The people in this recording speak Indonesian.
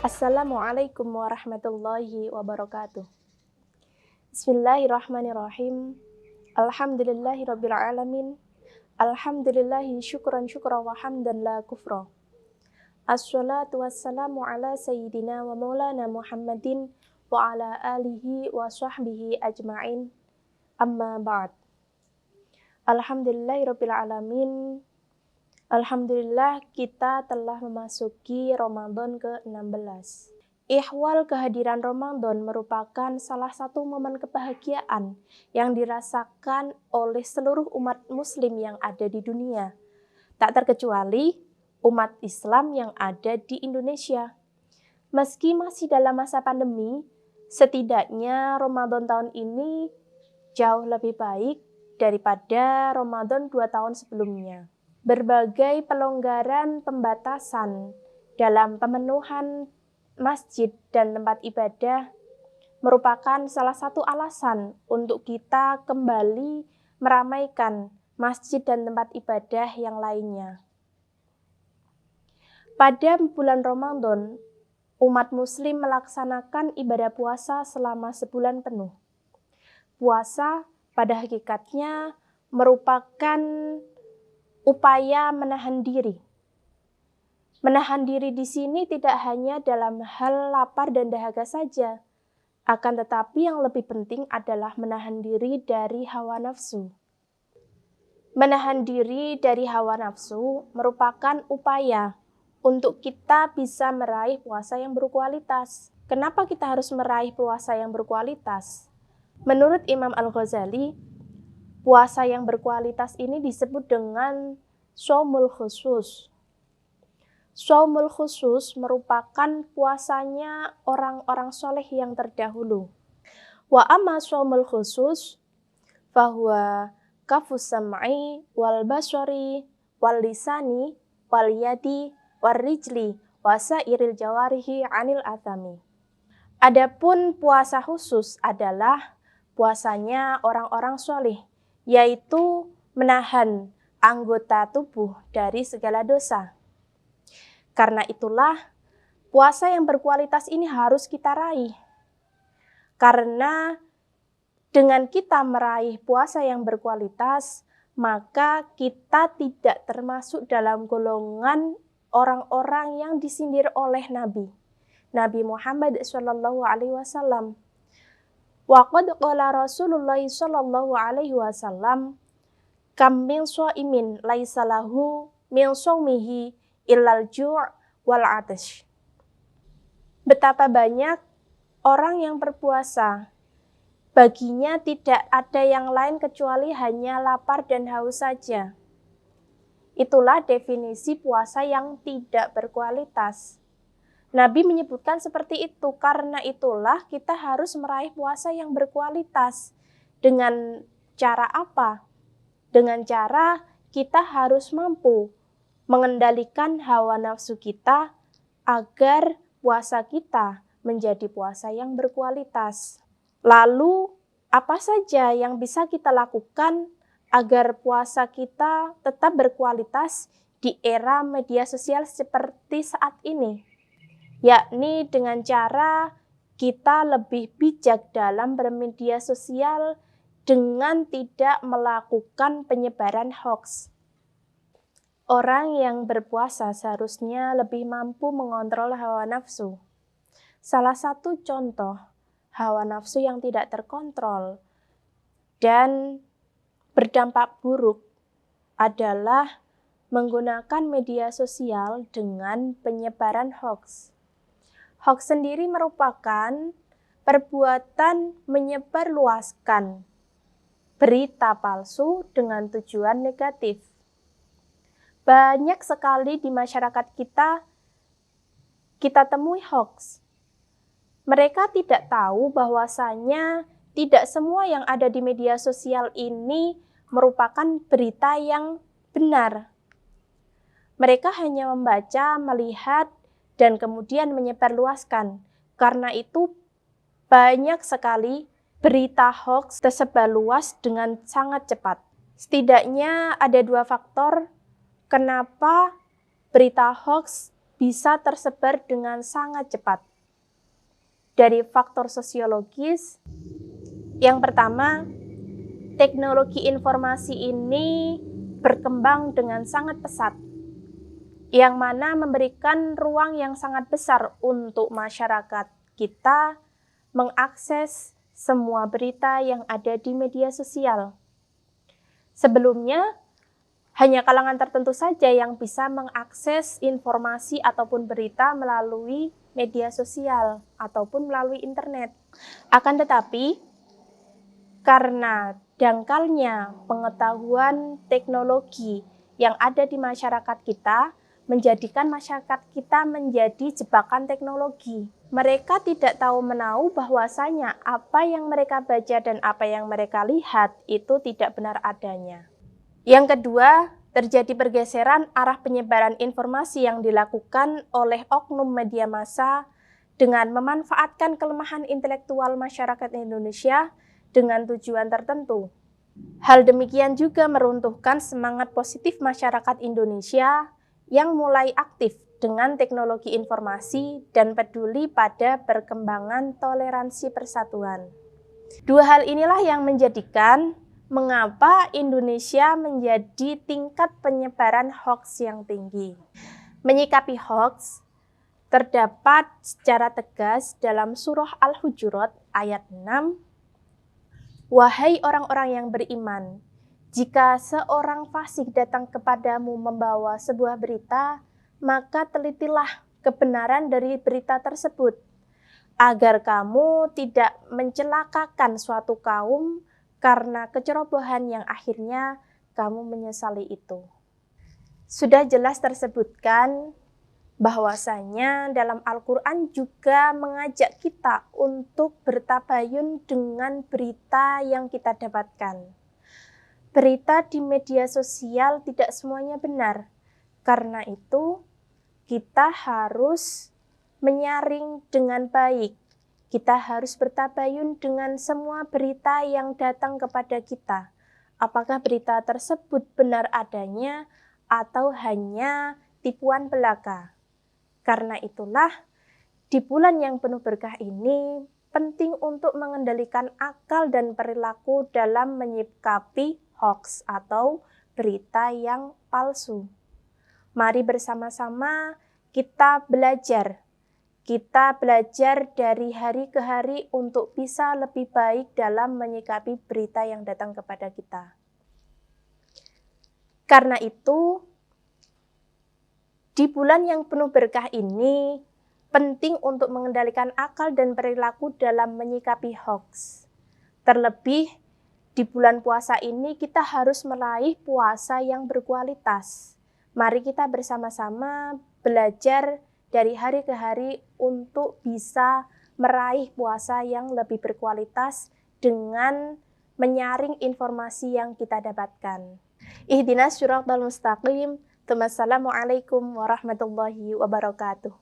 Assalamualaikum warahmatullahi wabarakatuh. Bismillahirrahmanirrahim. Alhamdulillahirabbil alamin. Alhamdulillahi syukran wa hamdan la kufra. Assalatu wassalamu ala sayyidina wa maulana Muhammadin wa ala alihi wa sahbihi ajma'in. Amma ba'd. Alhamdulillahirabbil alamin. Alhamdulillah kita telah memasuki Ramadan ke-16. Ihwal kehadiran Ramadan merupakan salah satu momen kebahagiaan yang dirasakan oleh seluruh umat muslim yang ada di dunia. Tak terkecuali umat Islam yang ada di Indonesia. Meski masih dalam masa pandemi, setidaknya Ramadan tahun ini jauh lebih baik daripada Ramadan 2 tahun sebelumnya. Berbagai pelonggaran pembatasan dalam pemenuhan masjid dan tempat ibadah merupakan salah satu alasan untuk kita kembali meramaikan masjid dan tempat ibadah yang lainnya. Pada bulan Ramadan, umat muslim melaksanakan ibadah puasa selama sebulan penuh. Puasa pada hakikatnya merupakan upaya menahan diri. Menahan diri di sini tidak hanya dalam hal lapar dan dahaga saja, akan tetapi yang lebih penting adalah menahan diri dari hawa nafsu. Menahan diri dari hawa nafsu merupakan upaya untuk kita bisa meraih puasa yang berkualitas. Kenapa kita harus meraih puasa yang berkualitas? Menurut Imam Al-Ghazali, puasa yang berkualitas ini disebut dengan shaumul khusus. Shaumul khusus merupakan puasanya orang-orang soleh yang terdahulu. Wa amma shaumul khusus fahuwa kafus sam'i wal basari wal lisani wal yadi wal rijli wa sairil jawarihi anil athami. Adapun puasa khusus adalah puasanya orang-orang soleh, yaitu menahan anggota tubuh dari segala dosa. Karena itulah, puasa yang berkualitas ini harus kita raih. Karena dengan kita meraih puasa yang berkualitas, maka kita tidak termasuk dalam golongan orang-orang yang disindir oleh Nabi Muhammad SAW. Wa qad qala Rasulullah sallallahu alaihi wasallam kam min shaimin laisa lahu min shaumihi illal ju' wal 'atash. Betapa banyak orang yang berpuasa, baginya tidak ada yang lain kecuali hanya lapar dan haus saja. Itulah definisi puasa yang tidak berkualitas. Nabi menyebutkan seperti itu, karena itulah kita harus meraih puasa yang berkualitas. Dengan cara apa? Dengan cara kita harus mampu mengendalikan hawa nafsu kita agar puasa kita menjadi puasa yang berkualitas. Lalu, apa saja yang bisa kita lakukan agar puasa kita tetap berkualitas di era media sosial seperti saat ini? Yakni dengan cara kita lebih bijak dalam bermedia sosial dengan tidak melakukan penyebaran hoax. Orang yang berpuasa seharusnya lebih mampu mengontrol hawa nafsu. Salah satu contoh hawa nafsu yang tidak terkontrol dan berdampak buruk adalah menggunakan media sosial dengan penyebaran hoax. Hoax sendiri merupakan perbuatan menyebarluaskan berita palsu dengan tujuan negatif. Banyak sekali di masyarakat kita temui hoax. Mereka tidak tahu bahwasanya tidak semua yang ada di media sosial ini merupakan berita yang benar. Mereka hanya membaca, melihat, dan kemudian menyebarluaskan. Karena itu banyak sekali berita hoax tersebar luas dengan sangat cepat. Setidaknya ada 2 faktor kenapa berita hoax bisa tersebar dengan sangat cepat. Dari faktor sosiologis, yang pertama, teknologi informasi ini berkembang dengan sangat pesat, yang mana memberikan ruang yang sangat besar untuk masyarakat kita mengakses semua berita yang ada di media sosial. Sebelumnya, hanya kalangan tertentu saja yang bisa mengakses informasi ataupun berita melalui media sosial ataupun melalui internet. Akan tetapi, karena dangkalnya pengetahuan teknologi yang ada di masyarakat kita, menjadikan masyarakat kita menjadi jebakan teknologi. Mereka tidak tahu menahu bahwasanya apa yang mereka baca dan apa yang mereka lihat itu tidak benar adanya. Yang kedua, terjadi pergeseran arah penyebaran informasi yang dilakukan oleh oknum media massa dengan memanfaatkan kelemahan intelektual masyarakat Indonesia dengan tujuan tertentu. Hal demikian juga meruntuhkan semangat positif masyarakat Indonesia yang mulai aktif dengan teknologi informasi dan peduli pada perkembangan toleransi persatuan. Dua hal inilah yang menjadikan mengapa Indonesia menjadi tingkat penyebaran hoaks yang tinggi. Menyikapi hoaks terdapat secara tegas dalam surah Al-Hujurat ayat 6. Wahai orang-orang yang beriman, jika seorang fasik datang kepadamu membawa sebuah berita, maka telitilah kebenaran dari berita tersebut, agar kamu tidak mencelakakan suatu kaum karena kecerobohan yang akhirnya kamu menyesali itu. Sudah jelas tersebutkan bahwasanya dalam Al-Quran juga mengajak kita untuk bertabayun dengan berita yang kita dapatkan. Berita di media sosial tidak semuanya benar. Karena itu, kita harus menyaring dengan baik. Kita harus bertabayun dengan semua berita yang datang kepada kita. Apakah berita tersebut benar adanya atau hanya tipuan belaka? Karena itulah, di bulan yang penuh berkah ini, penting untuk mengendalikan akal dan perilaku dalam menyikapi hoaks atau berita yang palsu. Mari bersama-sama kita belajar. Kita belajar dari hari ke hari untuk bisa lebih baik dalam menyikapi berita yang datang kepada kita. Karena itu, di bulan yang penuh berkah ini, penting untuk mengendalikan akal dan perilaku dalam menyikapi hoaks. Terlebih, di bulan puasa ini kita harus meraih puasa yang berkualitas. Mari kita bersama-sama belajar dari hari ke hari untuk bisa meraih puasa yang lebih berkualitas dengan menyaring informasi yang kita dapatkan. Ihdinas syiratal mustaqim. Assalamualaikum warahmatullahi wabarakatuh.